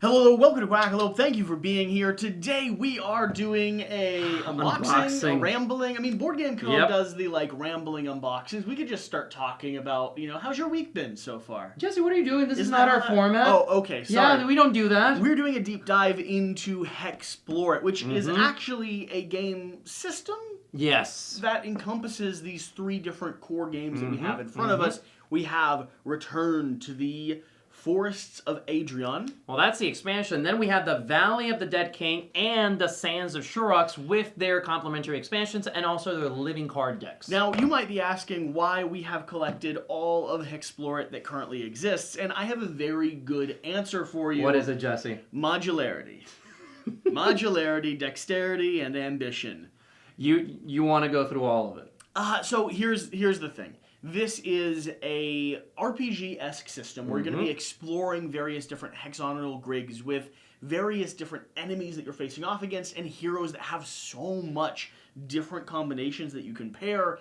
Hello, welcome to Quackalope. Thank you for being here. Today we are doing a unboxing, a rambling. I mean, Board Game Code does the rambling unboxings. We could just start talking about, how's your week been so far? Jesse, what are you doing? This is not our format. Oh, okay, sorry. Yeah, we don't do that. We're doing a deep dive into HEXplore It, which is actually a game system. Yes. That encompasses these three different core games that we have in front of us. We have Return to the Forests of Adrian. Well, that's the expansion. Then we have the Valley of the Dead King and the Sands of Shurax with their complementary expansions and also their living card decks. Now, you might be asking why we have collected all of HEXplore It that currently exists, and I have a very good answer for you. What is it, Jesse? Modularity. Modularity, dexterity, and ambition. You want to go through all of it. So here's the thing. This is a RPG-esque system where you're going to be exploring various different hexagonal grids with various different enemies that you're facing off against and heroes that have so much different combinations that you can pair.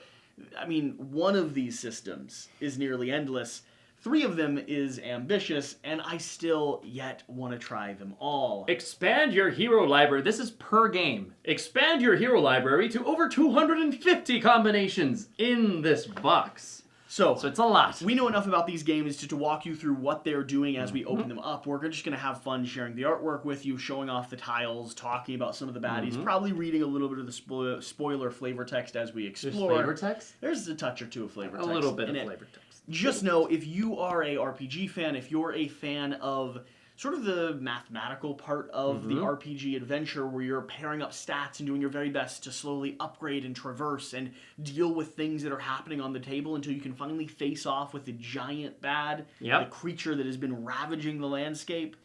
I mean, one of these systems is nearly endless. 3 of them is ambitious, and I still yet want to try them all. Expand your hero library. This is per game. Expand your hero library to over 250 combinations in this box. So it's a lot. We know enough about these games to walk you through what they're doing as we open them up. We're just going to have fun sharing the artwork with you, showing off the tiles, talking about some of the baddies, probably reading a little bit of the spoiler flavor text as we explore. There's flavor text? There's a touch or two of flavor text. A little bit of flavor text. Just know, if you are a RPG fan, if you're a fan of sort of the mathematical part of the RPG adventure where you're pairing up stats and doing your very best to slowly upgrade and traverse and deal with things that are happening on the table until you can finally face off with the giant bad, the creature that has been ravaging the landscape,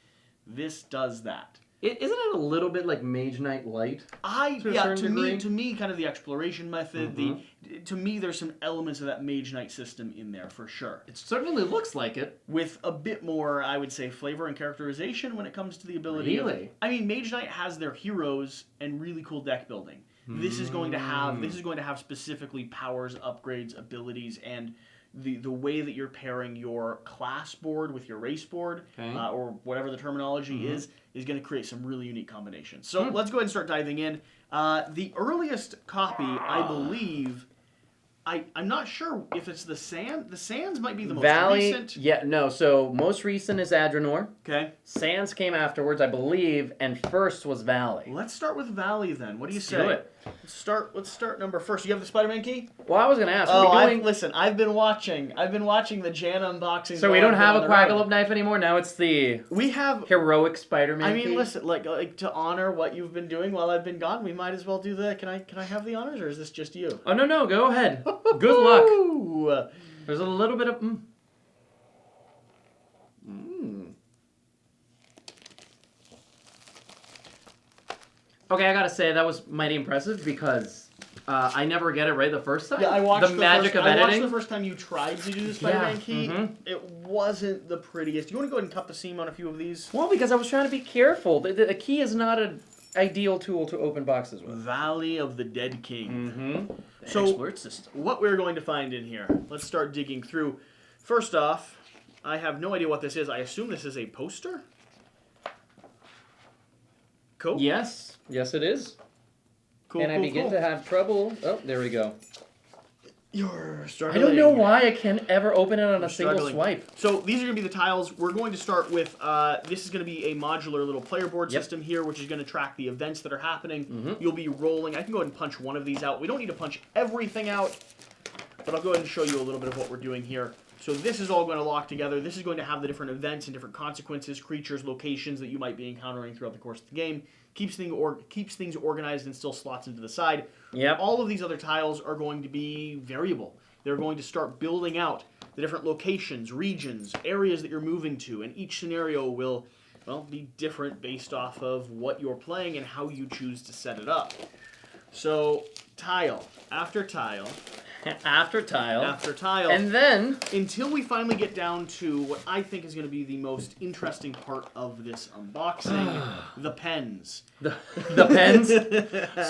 this does that. Isn't it a little bit like Mage Knight Light? To me, kind of the exploration method. To me, there's some elements of that Mage Knight system in there for sure. It certainly looks like it, with a bit more, I would say, flavor and characterization when it comes to the ability. Really? I mean, Mage Knight has their heroes and really cool deck building. This is going to have specifically powers, upgrades, abilities, and the way that you're pairing your class board with your race board, or whatever the terminology is going to create some really unique combinations. So let's go ahead and start diving in. The earliest copy, I believe, I'm not sure if it's the Sands. The Sands might be the most recent. Yeah, no, so most recent is Adranor. Okay. Sands came afterwards, I believe, and first was Valley. Let's start with Valley then. What do you say? Do it. Let's start number first. You have the Spider-Man key? Well, I was gonna ask. Listen, I've been watching the Jan unboxing. So we don't have a Quackalope knife anymore. Now it's the heroic Spider-Man. I mean, key? listen, like to honor what you've been doing while I've been gone, we might as well do the. Can I have the honors, or is this just you? Oh no, go ahead. Good luck. There's a little bit of. Okay, I gotta say that was mighty impressive because I never get it right the first time. Yeah, I watched the magic of editing. I watched the first time you tried to do the Spider-Man key. It wasn't the prettiest. You want to go ahead and cut the seam on a few of these? Well, because I was trying to be careful. The key is not an ideal tool to open boxes with. Valley of the Dead King. So, what we're going to find in here. Let's start digging through. First off, I have no idea what this is. I assume this is a poster? Cool. Yes, it is. Cool. And I begin to have trouble. Oh, there we go. You're struggling. I don't know why I can't ever open it on a single swipe. So these are going to be the tiles. We're going to start with, this is going to be a modular little player board system here, which is going to track the events that are happening. You'll be rolling. I can go ahead and punch one of these out. We don't need to punch everything out, but I'll go ahead and show you a little bit of what we're doing here. So this is all going to lock together. This is going to have the different events and different consequences, creatures, locations that you might be encountering throughout the course of the game. Keeps things organized and still slots into the side. All of these other tiles are going to be variable. They're going to start building out the different locations, regions, areas that you're moving to, and each scenario will, be different based off of what you're playing and how you choose to set it up. So, tile after tile. After tile. After tile. And then, until we finally get down to what I think is going to be the most interesting part of this unboxing, the pens. The pens?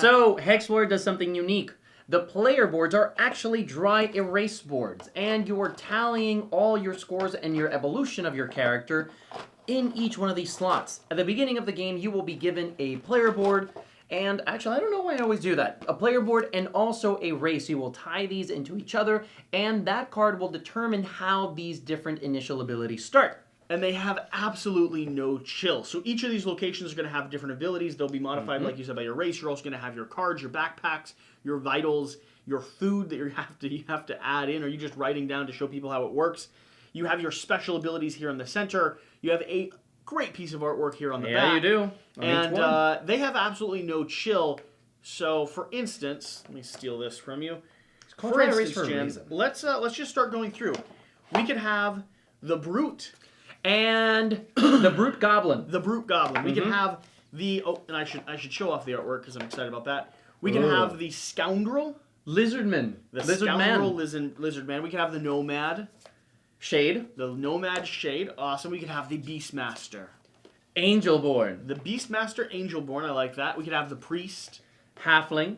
So, HEXplore does something unique. The player boards are actually dry erase boards, and you're tallying all your scores and your evolution of your character in each one of these slots. At the beginning of the game, you will be given a player board, and actually, I don't know why I always do that. A player board and also a race. You will tie these into each other, and that card will determine how these different initial abilities start. And they have absolutely no chill. So each of these locations are going to have different abilities. They'll be modified, like you said, by your race. You're also going to have your cards, your backpacks, your vitals, your food that you have to add in, or you just writing down to show people how it works. You have your special abilities here in the center. You have a great piece of artwork here on the back. Yeah, you do. And they have absolutely no chill. So, for instance, let me steal this from you. For instance, Jen, let's just start going through. We could have the Brute. And the Brute Goblin. The Brute Goblin. We can have the... Oh, and I should show off the artwork because I'm excited about that. We can have the Scoundrel. Lizardman. The Scoundrel Lizardman. We can have the Nomad. Shade. The Nomad Shade. Awesome. We could have the Beastmaster. Angelborn. The Beastmaster Angelborn. I like that. We could have the Priest. Halfling.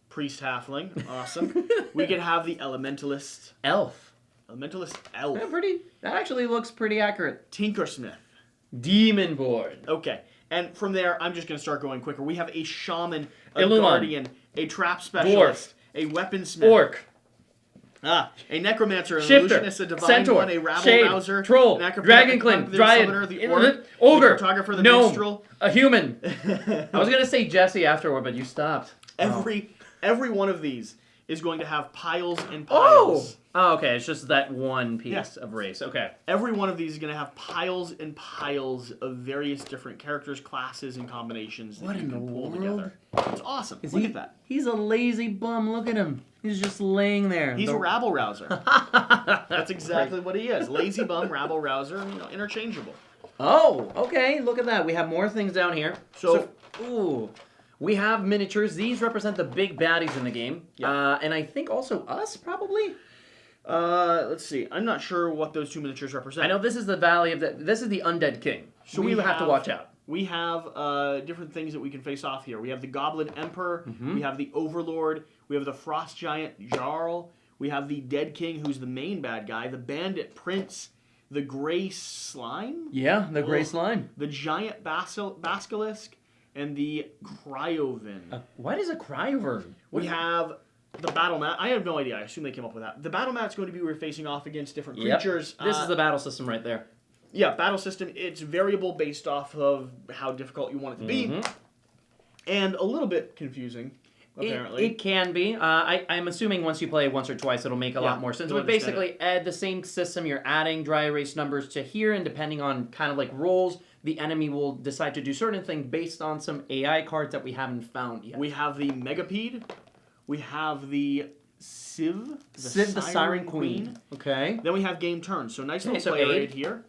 Priest Halfling. Awesome. We could have the Elementalist. Elf. Elementalist Elf. Yeah, that actually looks pretty accurate. Tinkersmith. Demonborn. Okay. And from there, I'm just going to start going quicker. We have a Shaman, a Illumon. Guardian, a Trap Specialist, a Weaponsmith. Orc. A Necromancer, an Shifter, Illusionist, a Divine Centaur, One, a Rabble Shade, Rouser, Troll, an Acrobat, Dragonclin, the Dryad, Summoner, the Orc, Ogre, the Cartographer, the Gnome, Minstrel. A human. I was going to say Jesse afterward, but you stopped. Every one of these is going to have piles and piles. Oh, okay. It's just that one piece of race. Okay. Every one of these is going to have piles and piles of various different characters, classes, and combinations that you can pull together. It's awesome. Look at that. He's a lazy bum. Look at him. He's just laying there. He's a rabble rouser. That's exactly what he is. Lazy bum, rabble rouser, interchangeable. Oh, okay. Look at that. We have more things down here. Ooh. We have miniatures. These represent the big baddies in the game. Yeah. And I think also us, probably? Let's see. I'm not sure what those two miniatures represent. I know this is the Valley of this is the Undead King. So we have to watch out. We have different things that we can face off here. We have the Goblin Emperor. We have the Overlord. We have the Frost Giant Jarl. We have the Dead King, who's the main bad guy. The Bandit Prince. The Gray Slime. Yeah, the Gray Slime. The Giant Basilisk. And the Cryovin. What is a Cryovin? We have the battle mat. I have no idea. I assume they came up with that. The battle mat's going to be we're facing off against different creatures. This is the battle system right there. Yeah, battle system. It's variable based off of how difficult you want it to be. And a little bit confusing, apparently. It can be. I'm assuming once you play once or twice, it'll make a lot more sense. But basically, add the same system. You're adding dry erase numbers to here, and depending on kind of like rolls, the enemy will decide to do certain things based on some AI cards that we haven't found yet. We have the Megapede. We have the Civ. The Siren Queen. Okay. Then we have game turns. So nice little player aid here.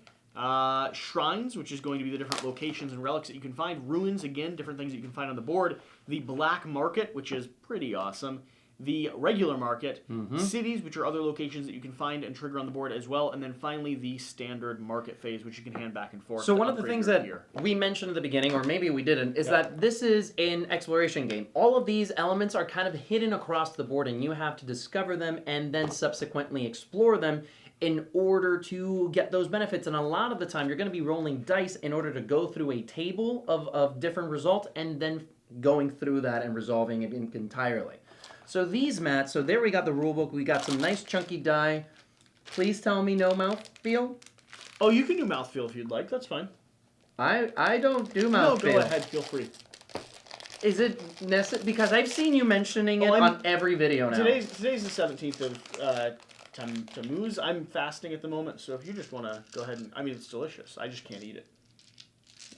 Shrines, which is going to be the different locations and relics that you can find. Ruins, again, different things that you can find on the board. The Black Market, which is pretty awesome. The Regular Market. Cities, which are other locations that you can find and trigger on the board as well. And then finally, the Standard Market phase, which you can hand back and forth. So one of the things that we mentioned at the beginning, or maybe we didn't, is that this is an exploration game. All of these elements are kind of hidden across the board, and you have to discover them and then subsequently explore them in order to get those benefits. And a lot of the time, you're going to be rolling dice in order to go through a table of different results and then going through that and resolving it entirely. So these mats, so there we got the rulebook. We got some nice chunky die. Please tell me no mouthfeel. Oh, you can do mouthfeel if you'd like. That's fine. I don't do mouthfeel. No, go ahead. Feel free. Is it necessary? Because I've seen you mentioning it on every video now. Today's the 17th of Tammuz. I'm fasting at the moment, so if you just want to go ahead and... I mean, it's delicious. I just can't eat it.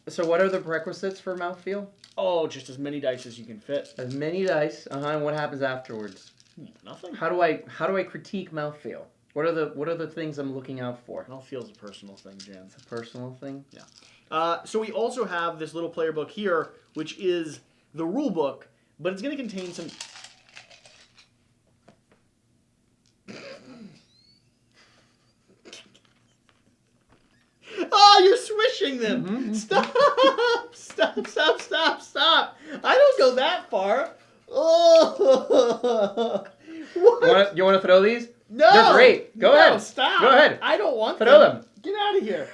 So what are the prerequisites for mouthfeel? Oh, just as many dice as you can fit. As many dice. And what happens afterwards? Nothing. How do I critique mouthfeel? What are the things I'm looking out for? Mouthfeel's a personal thing, Jan. It's a personal thing? Yeah. So we also have this little player book here, which is the rule book, but it's going to contain some... Oh, you're swishing them! Stop! Stop! I don't go that far! Oh! What? You want to throw these? No! They're great! Go ahead! Stop! Go ahead! I don't want throw them! Get out of here!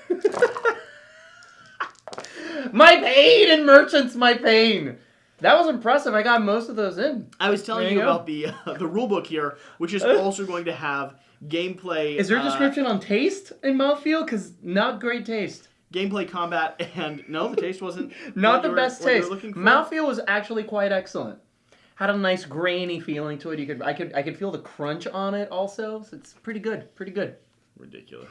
My pain and merchants, my pain. That was impressive. I got most of those in. I was telling you about the rulebook here, which is also going to have gameplay. Is there a description on taste in mouthfeel? Because not great taste. Gameplay, combat, and no, the taste wasn't not the best taste. Looking for. Mouthfeel was actually quite excellent. Had a nice grainy feeling to it. I could feel the crunch on it also. So it's pretty good. Pretty good. Ridiculous.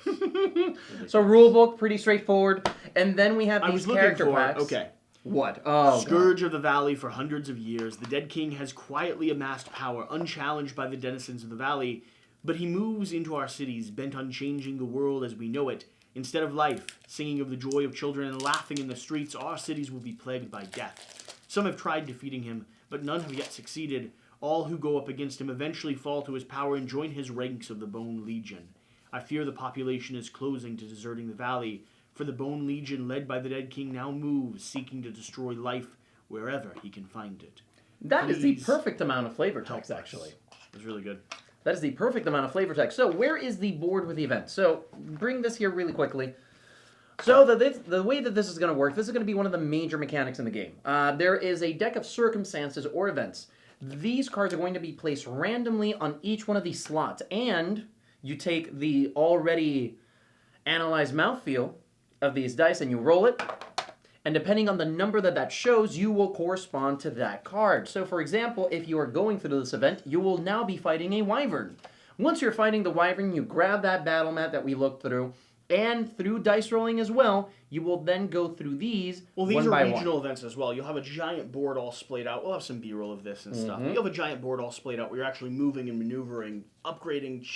So rulebook, pretty straightforward, and then we have these character packs. Okay. What? Oh, Scourge of the Valley. For hundreds of years, the Dead King has quietly amassed power, unchallenged by the denizens of the valley. But he moves into our cities, bent on changing the world as we know it. Instead of life, singing of the joy of children and laughing in the streets, our cities will be plagued by death. Some have tried defeating him, but none have yet succeeded. All who go up against him eventually fall to his power and join his ranks of the Bone Legion. I fear the population is closing to deserting the valley, for the Bone Legion, led by the Dead King, now moves, seeking to destroy life wherever he can find it. That is the perfect amount of flavor text, actually. It's really good. That is the perfect amount of flavor text. So where is the board with the event? So bring this here really quickly. So the way that this is going to work, this is going to be one of the major mechanics in the game. There is a deck of circumstances or events. These cards are going to be placed randomly on each one of these slots. And you take the already analyzed mouthfeel of these dice and you roll it. And depending on the number that shows, you will correspond to that card. So for example, if you are going through this event, you will now be fighting a wyvern. Once you're fighting the wyvern, you grab that battle mat that we looked through, and through dice rolling as well, you will then go through these these are regional events as well. You'll have a giant board all splayed out. We'll have some B-roll of this and stuff. You'll have a giant board all splayed out where you're actually moving and maneuvering, upgrading,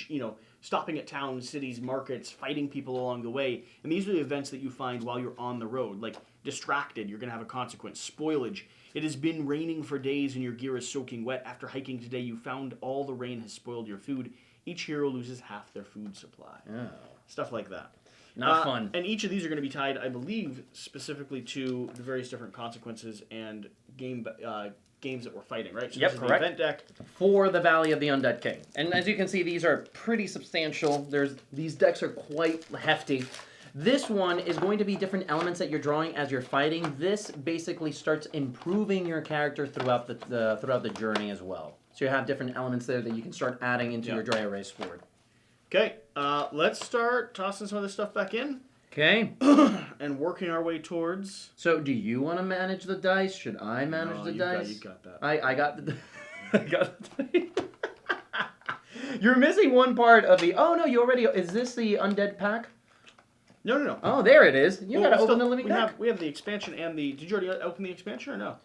stopping at towns, cities, markets, fighting people along the way. And these are the events that you find while you're on the road. Like, distracted, you're going to have a consequence. Spoilage. It has been raining for days and your gear is soaking wet. After hiking today, you found all the rain has spoiled your food. Each hero loses half their food supply. Oh. Stuff like that. Not fun. And each of these are going to be tied, I believe, specifically to the various different consequences and games that we're fighting, right? So yep, this is correct. The event deck. For the Valley of the Undead King. And as you can see, these are pretty substantial. These decks are quite hefty. This one is going to be different elements that you're drawing as you're fighting. This basically starts improving your character throughout the journey as well. So you have different elements there that you can start adding into your dry erase board. Okay, let's start tossing some of this stuff back in. Okay. And working our way towards... So do you want to manage the dice? Should I manage the dice? You got that. I got the... I got the... You're missing one part of the... Oh, no, you already... Is this the Undead pack? No. Oh, there it is. You gotta open the living deck. We have the expansion and the... Did you already open the expansion or no?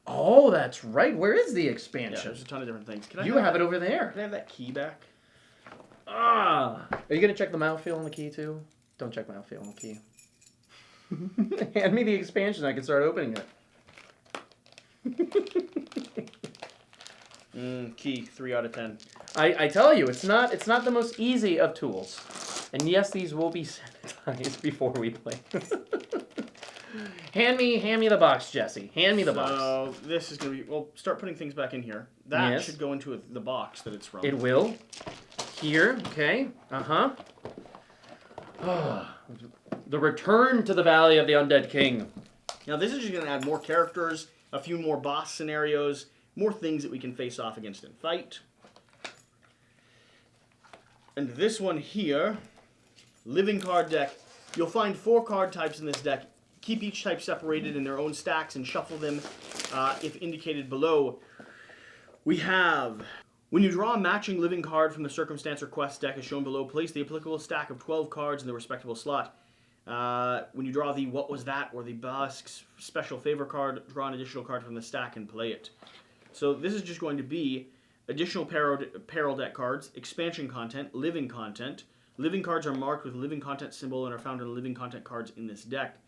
Oh, that's right. Where is the Yeah, expansion? there's a ton of different things. You have it over there. Can I have that key back? Ah. Are you gonna check the mouthfeel on the key too? Don't check mouthfeel on the key. Hand me the expansion. I can start opening it. Key 3 out of 10. I tell you, it's not the most easy of tools. And yes, these will be sanitized before we play. Hand me the box, Jesse. Hand me the box. So this is gonna be. We'll start putting things back in here. That should go into the box that it's from. It will. Here, okay. Oh, the return to the Valley of the Undead King. Now this is just gonna add more characters, a few more boss scenarios, more things that we can face off against and fight. And this one here, living card deck. You'll find 4 card types in this deck. Keep each type separated in their own stacks and shuffle them if indicated below. We have, when you draw a matching living card from the Circumstance or Quest deck as shown below, place the applicable stack of 12 cards in the respectable slot. When you draw the What Was That or the Basque's special favor card, draw an additional card from the stack and play it. So this is just going to be additional peril deck cards, expansion content, living content. Living cards are marked with living content symbol and are found in the living content cards in this deck.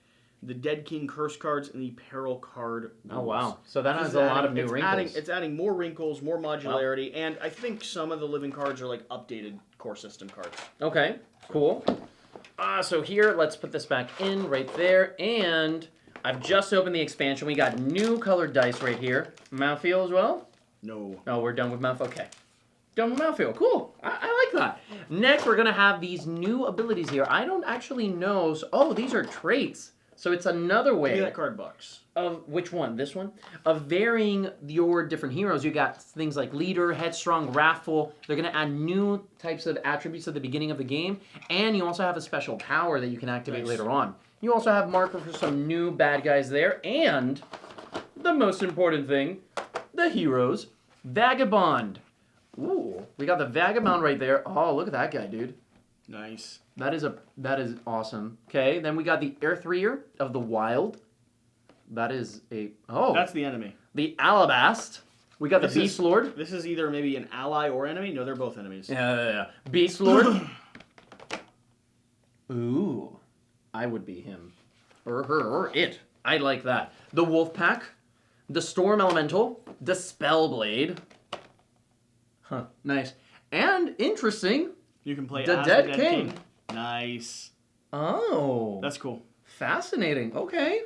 The Dead King curse cards and the peril card rules. Oh, wow. So that has a lot of new wrinkles. It's adding more wrinkles, more modularity, and I think some of the living cards are like updated core system cards. Okay, cool. So here, let's put this back in right there, and I've just opened the expansion. We got new colored dice right here. Mouthfeel as well? No. Oh, we're done with mouth. Okay. Done with mouthfeel. Cool. I like that. Next, we're going to have these new abilities here. I don't actually know. Oh, these are traits. So it's another Give me way that card box. of which one? This one? Of varying your different heroes. You got things like leader, headstrong, wrathful. They're going to add new types of attributes at the beginning of the game, and you also have a special power that you can activate later on. You also have marker for some new bad guys there, and the most important thing, the heroes, Vagabond. Ooh, we got the Vagabond right there. Oh, look at that guy, dude. Nice. That is awesome. Okay, then we got the Earthreader of the Wild. That is That's the enemy. The Alabast. We got the Beast Lord. This is either maybe an ally or enemy. No, they're both enemies. Yeah. Beast Lord. Ooh, I would be him. Or her, or it. I like that. The Wolf Pack. The Storm Elemental. The Spellblade. Huh, nice. And interesting. You can play the as Dead the Dead King. Nice. Oh. That's cool. Fascinating. Okay.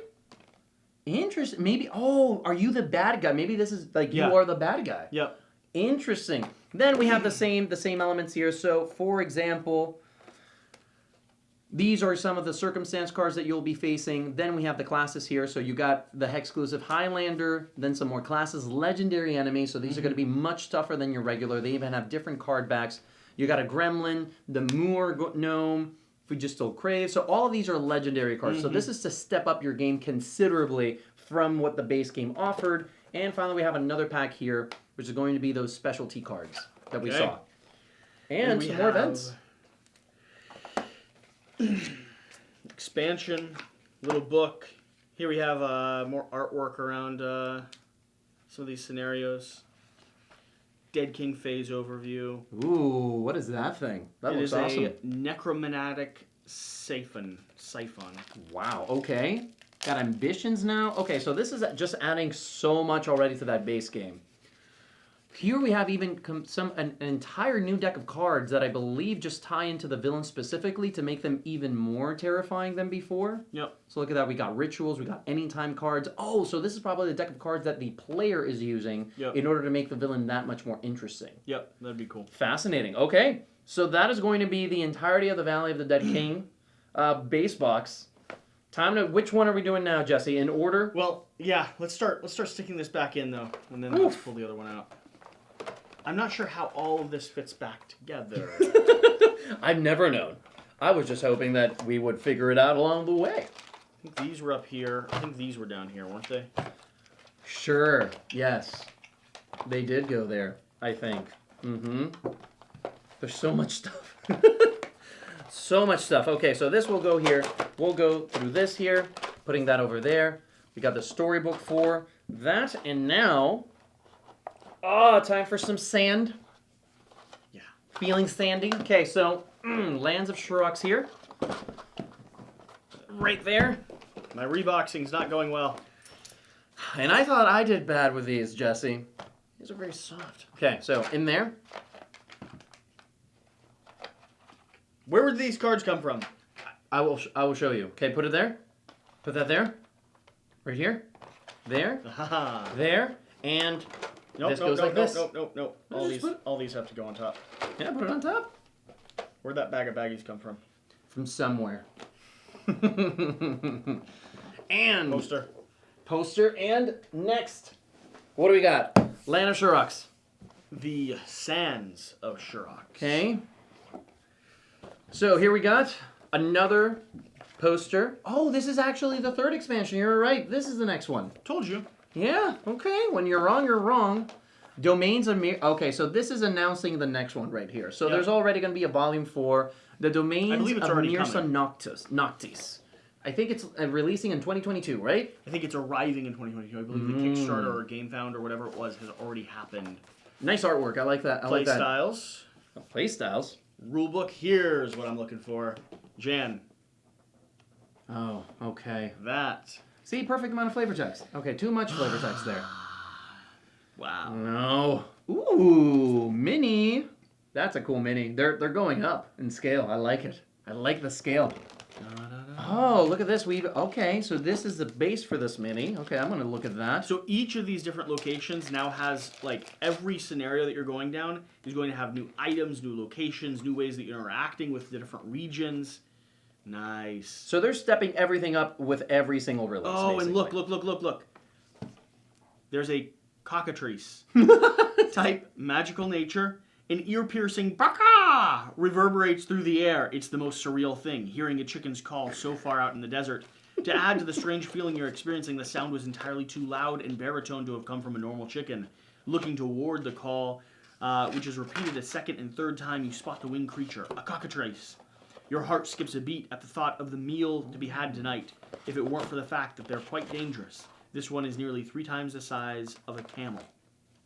Interesting. Maybe, are you the bad guy? Maybe this is like you are the bad guy. Yep. Interesting. Then we have the same elements here. So, for example, these are some of the circumstance cards that you'll be facing. Then we have the classes here. So you got the Hexclusive Highlander, then some more classes, legendary enemies. So these are going to be much tougher than your regular. They even have different card backs. You got a Gremlin, the Moor Gnome, Fugistill Crave. So all of these are legendary cards. So this is to step up your game considerably from what the base game offered. And finally, we have another pack here, which is going to be those specialty cards that we saw. And some more events. Expansion, little book. Here we have more artwork around some of these scenarios. Dead King phase overview. Ooh, what is that thing? That looks awesome. It is a necromantic siphon. Wow, okay. Got ambitions now. Okay, so this is just adding so much already to that base game. Here we have even an entire new deck of cards that I believe just tie into the villain specifically to make them even more terrifying than before. Yep. So look at that. We got rituals. We got anytime cards. Oh, so this is probably the deck of cards that the player is using in order to make the villain that much more interesting. Yep, that'd be cool. Fascinating. Okay, so that is going to be the entirety of the Valley of the Dead King base box. Time to. Which one are we doing now, Jesse? In order? Well, yeah. Let's start sticking this back in though, and then let's pull the other one out. I'm not sure how all of this fits back together. I've never known. I was just hoping that we would figure it out along the way. I think these were up here. I think these were down here, weren't they? Sure. Yes. They did go there, I think. Mm-hmm. There's so much stuff. So much stuff. Okay, so this will go here. We'll go through this here, putting that over there. We got the storybook for that, and now... time for some sand. Yeah. Feeling sandy. Okay, so Lands of Shurax here. Right there. My reboxing's not going well. And I thought I did bad with these, Jesse. These are very soft. Okay, so in there. Where would these cards come from? I will show you. Okay, put it there. Put that there. Right here. There. There. And... This goes like this. Nope. All these have to go on top. Yeah, put it on top. Where'd that bag of baggies come from? From somewhere. And poster, and next. What do we got? Land of Shurax. The Sands of Shurax. Okay. So here we got another poster. Oh, this is actually the third expansion. You're right. This is the next one. Told you. Yeah, okay. When you're wrong, you're wrong. Domains of Okay, so this is announcing the next one right here. So there's already going to be a volume 4. The Domains of Mirsa Noctis. I think it's releasing in 2022, right? I think it's arriving in 2022. I believe the Kickstarter or GameFound or whatever it was has already happened. Nice artwork. I like that. Play styles. Play styles. Rulebook. Here's what I'm looking for. Jan. Oh, okay. That. See, perfect amount of flavor text. Okay, too much flavor text there. Wow. No. Ooh, mini. That's a cool mini. They're going up in scale. I like it. I like the scale. Oh, look at this. Okay, so this is the base for this mini. Okay, I'm going to look at that. So each of these different locations now has, like, every scenario that you're going down is going to have new items, new locations, new ways that you're interacting with the different regions. Nice. So they're stepping everything up with every single release. Oh, basically. and look. There's a cockatrice. Type magical nature. An ear-piercing baka reverberates through the air. It's the most surreal thing, hearing a chicken's call so far out in the desert. To add to the strange feeling you're experiencing, the sound was entirely too loud and baritone to have come from a normal chicken. Looking toward the call, which is repeated a second and third time, you spot the winged creature, a cockatrice. Your heart skips a beat at the thought of the meal to be had tonight, if it weren't for the fact that they're quite dangerous. This one is nearly 3 times the size of a camel.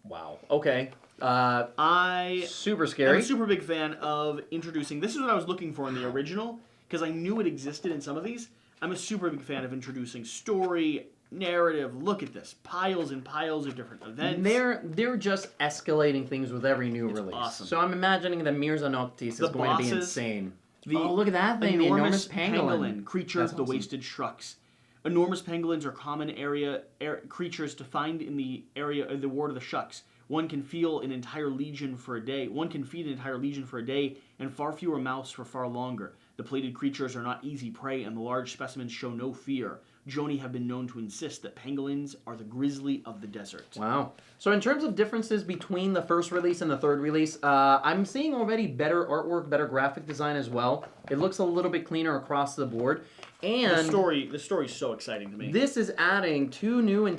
Wow. Okay. Super I'm scary. a super big fan of introducing... This is what I was looking for in the original, because I knew it existed in some of these. I'm a super big fan of introducing story, narrative. Look at this. Piles and piles of different events. They're just escalating things with every new release. Awesome. So I'm imagining the Mirza Noctis is going to be insane. Oh, look at that thing. The enormous pangolin. Creature of the wasted Shurax. Enormous pangolins are common creatures to find in the area of the ward of the Shurax. One can feed an entire legion for a day, and far fewer mouths for far longer. The plated creatures are not easy prey, and the large specimens show no fear. Joni have been known to insist that pangolins are the grizzly of the desert. Wow. So in terms of differences between the first release and the third release, I'm seeing already better artwork, better graphic design as well. It looks a little bit cleaner across the board. And the story's so exciting to me. This is adding two new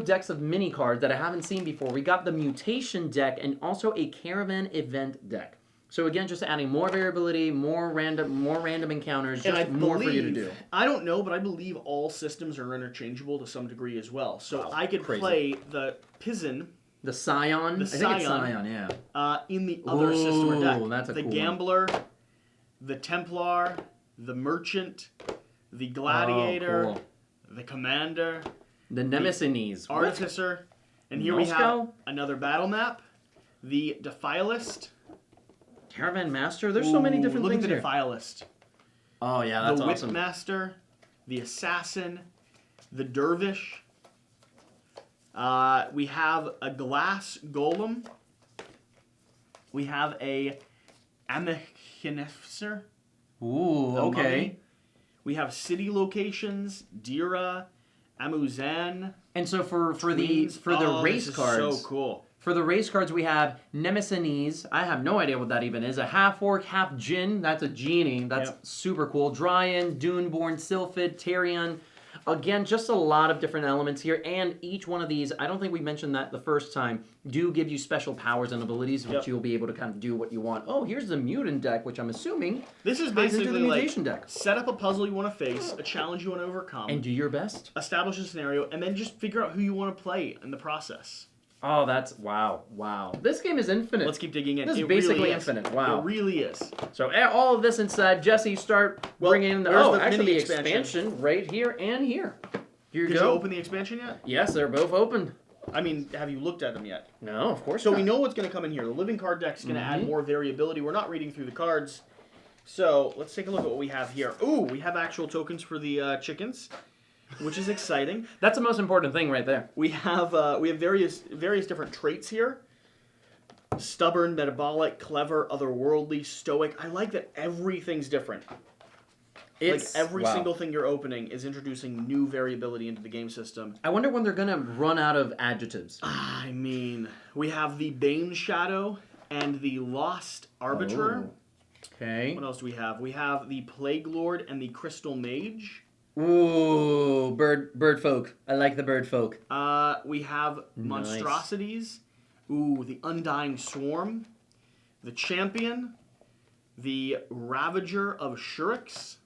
decks of mini cards that I haven't seen before. We got the mutation deck and also a caravan event deck. So again, just adding more variability, more random encounters, just more for you to do. I don't know, but I believe all systems are interchangeable to some degree as well. So I could play the Pizen, the Scion, I think it's Scion, yeah, in the other system or deck. That's a the cool Gambler, the Templar, the Merchant, the Gladiator, the Commander, the Nemesis, Artificer, and here we have another battle map, the Defilist. Caravan Master? There's so many different things here. Look at the Defilist. Oh, yeah, that's awesome. The Whip Master, the Assassin, the Dervish. We have a Glass Golem. We have a Amechinefzer. Ooh, okay. Mummy. We have city locations, Dira, Amuzan. And so for the race cards, so cool. For the race cards, we have Nemesis. I have no idea what that even is. A half-orc, half-djinn. That's a genie. That's super cool. Dryan, Duneborn, Sylphid, Tarion. Again, just a lot of different elements here. And each one of these, I don't think we mentioned that the first time, do give you special powers and abilities, which you'll be able to kind of do what you want. Oh, here's the mutant deck, which I'm assuming this is basically into the mutation deck. Set up a puzzle you want to face, a challenge you want to overcome. And do your best. Establish a scenario, and then just figure out who you want to play in the process. Oh, that's... Wow. This game is infinite. Let's keep digging in. This is basically infinite. Wow. It really is. So all of this inside, Jesse, start bringing in the... the expansion right here and here. Here you go. Did you open the expansion yet? Yes, they're both open. I mean, have you looked at them yet? No, of course not. So we know what's going to come in here. The living card deck is going to add more variability. We're not reading through the cards. So let's take a look at what we have here. Ooh, we have actual tokens for the chickens, which is exciting. That's the most important thing right there. We have various different traits here. Stubborn, metabolic, clever, otherworldly, stoic. I like that everything's different. It's every single thing you're opening is introducing new variability into the game system. I wonder when they're going to run out of adjectives. I mean, we have the Bane Shadow and the Lost Arbiter. Okay. What else do we have? We have the Plague Lord and the Crystal Mage. Ooh, bird folk. I like the bird folk. We have Monstrosities. Ooh, the Undying Swarm. The Champion. The Ravager of Shurax.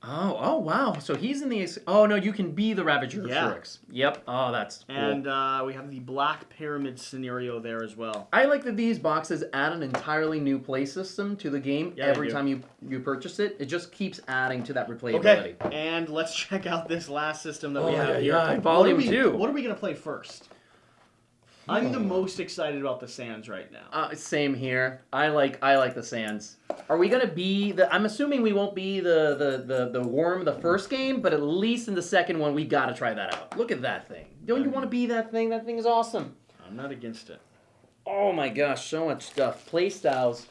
Oh, wow. So he's in the... Oh, no, you can be the Ravager of Shurax. Yep. Oh, that's cool. And we have the Black Pyramid scenario there as well. I like that these boxes add an entirely new play system to the game every time you purchase it. It just keeps adding to that replayability. Okay, and let's check out this last system that we have here. Volume 2. What are we going to play first? I'm the most excited about the Sands right now. Same here. I like the Sands. Are we gonna be the? I'm assuming we won't be the worm the first game, but at least in the second one we gotta try that out. Look at that thing. Don't you want to be that thing? That thing is awesome. I'm not against it. Oh my gosh, so much stuff. Play styles.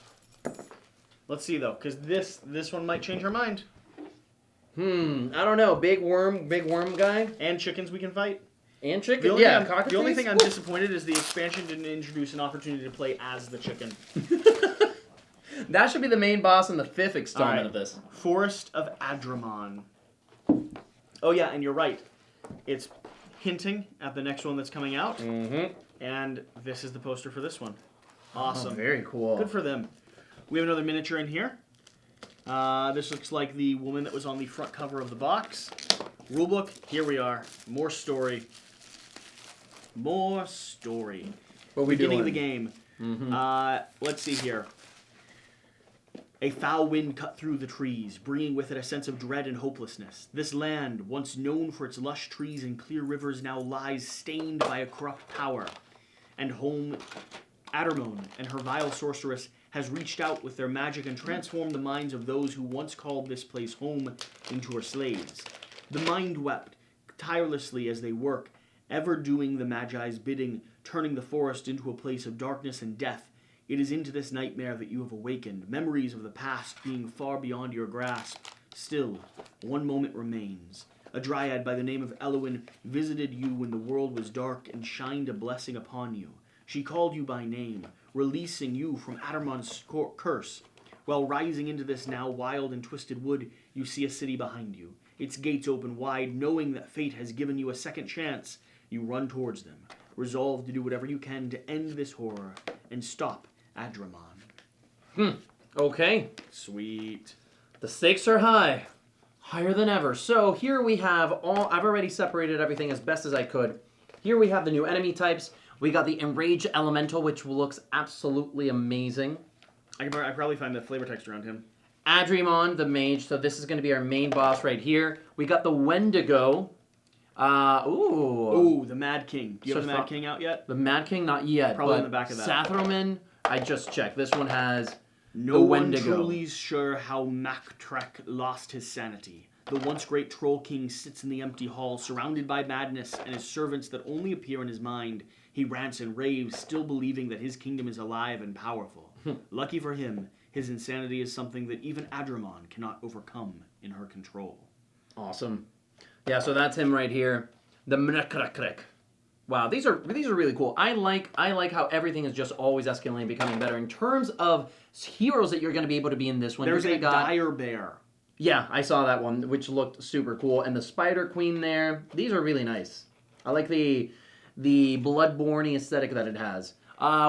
Let's see though, because this one might change our mind. I don't know. Big worm guy. And chickens we can fight. And chicken? The only thing I'm disappointed is the expansion didn't introduce an opportunity to play as the chicken. That should be the main boss in the 5th installment of this. Forest of Adramon. Oh yeah, and you're right. It's hinting at the next one that's coming out. Mm-hmm. And this is the poster for this one. Awesome. Oh, very cool. Good for them. We have another miniature in here. This looks like the woman that was on the front cover of the box. Rulebook, here we are. More story. More story. What we Beginning doing? of the game. Mm-hmm. Let's see here. A foul wind cut through the trees, bringing with it a sense of dread and hopelessness. This land, once known for its lush trees and clear rivers, now lies stained by a corrupt power. And home Adramon and her vile sorceress has reached out with their magic and transformed the minds of those who once called this place home into her slaves. The mind wept tirelessly as they work, ever doing the Magi's bidding, turning the forest into a place of darkness and death. It is into this nightmare that you have awakened, memories of the past being far beyond your grasp. Still, one moment remains. A dryad by the name of Elowin visited you when the world was dark and shined a blessing upon you. She called you by name, releasing you from Adarmon's curse. While rising into this now wild and twisted wood, you see a city behind you. Its gates open wide, knowing that fate has given you a second chance. You run towards them, resolved to do whatever you can to end this horror and stop Adramon. Okay. Sweet. The stakes are high. Higher than ever. So here we have I've already separated everything as best as I could. Here we have the new enemy types. We got the Enraged Elemental, which looks absolutely amazing. I probably find the flavor text around him. Adramon, the mage. So this is going to be our main boss right here. We got the Wendigo. Ooh, the Mad King. Do you have the Mad King out yet? The Mad King, not yet. Probably but in the back of that. Sathroman, I just checked. This one has no the one Wendigo. truly sure how Maktrek lost his sanity. The once great Troll King sits in the empty hall, surrounded by madness and his servants that only appear in his mind. He rants and raves, still believing that his kingdom is alive and powerful. Lucky for him, his insanity is something that even Adramon cannot overcome in her control. Awesome. Yeah, so that's him right here. The Mnekrek. Wow, these are really cool. I like how everything is just always escalating, becoming better. In terms of heroes that you're going to be able to be in this one, there's a dire bear. Yeah, I saw that one, which looked super cool. And the Spider Queen there. These are really nice. I like the Bloodborne aesthetic that it has.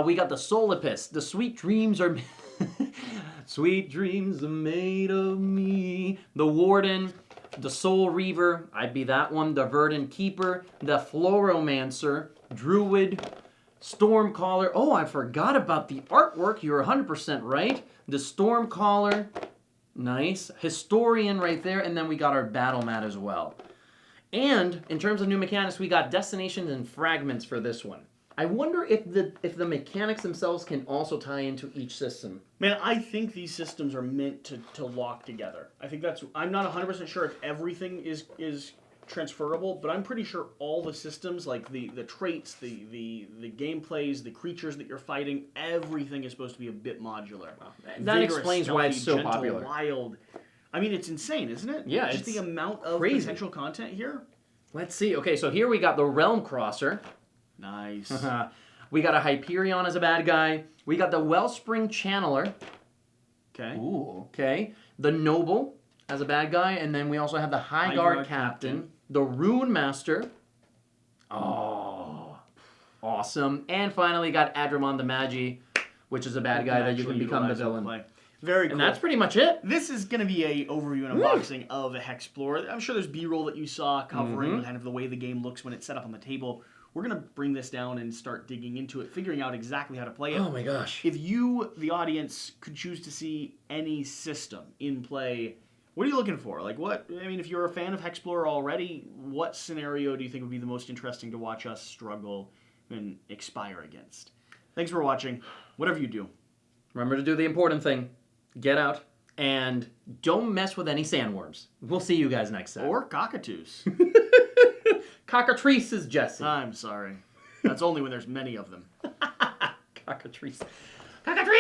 We got the Solipus. The sweet dreams are... Sweet dreams are made of me. The Warden. The Soul Reaver, I'd be that one. The Verdant Keeper, the Floromancer, Druid, Stormcaller. Oh, I forgot about the artwork. You're 100% right. The Stormcaller, nice. Historian right there, and then we got our Battle Mat as well. And in terms of new mechanics, we got destinations and fragments for this one. I wonder if the mechanics themselves can also tie into each system. Man, I think these systems are meant to lock together. I think I'm not 100% sure if everything is transferable, but I'm pretty sure all the systems, like the traits, the gameplays, the creatures that you're fighting, everything is supposed to be a bit modular. That Vigorous, explains stealthy, why it's so gentle, popular. Wild. I mean, it's insane, isn't it? Yeah, just it's the amount of crazy. potential content here. Let's see. Okay, so here we got the Realm Crosser. Nice. We got a Hyperion as a bad guy. We got the Wellspring Channeler. Okay. Ooh, okay. The Noble as a bad guy. And then we also have the High Guard Captain. The Rune Master. Oh, awesome. And finally got Adramon the Magi, which is a bad guy that you can become the villain. Very cool. And that's pretty much it. This is going to be a overview and unboxing of a HEXplore. I'm sure there's B-roll that you saw covering kind of the way the game looks when it's set up on the table. We're going to bring this down and start digging into it, figuring out exactly how to play it. Oh my gosh. If you, the audience, could choose to see any system in play, what are you looking for? Like what, I mean, if you're a fan of HEXplore already, what scenario do you think would be the most interesting to watch us struggle and expire against? Thanks for watching. Whatever you do. Remember to do the important thing. Get out and don't mess with any sandworms. We'll see you guys next time. Or cockatoos. Cockatrices, Jesse. I'm sorry. That's only when there's many of them. Cockatrice. Cockatrice!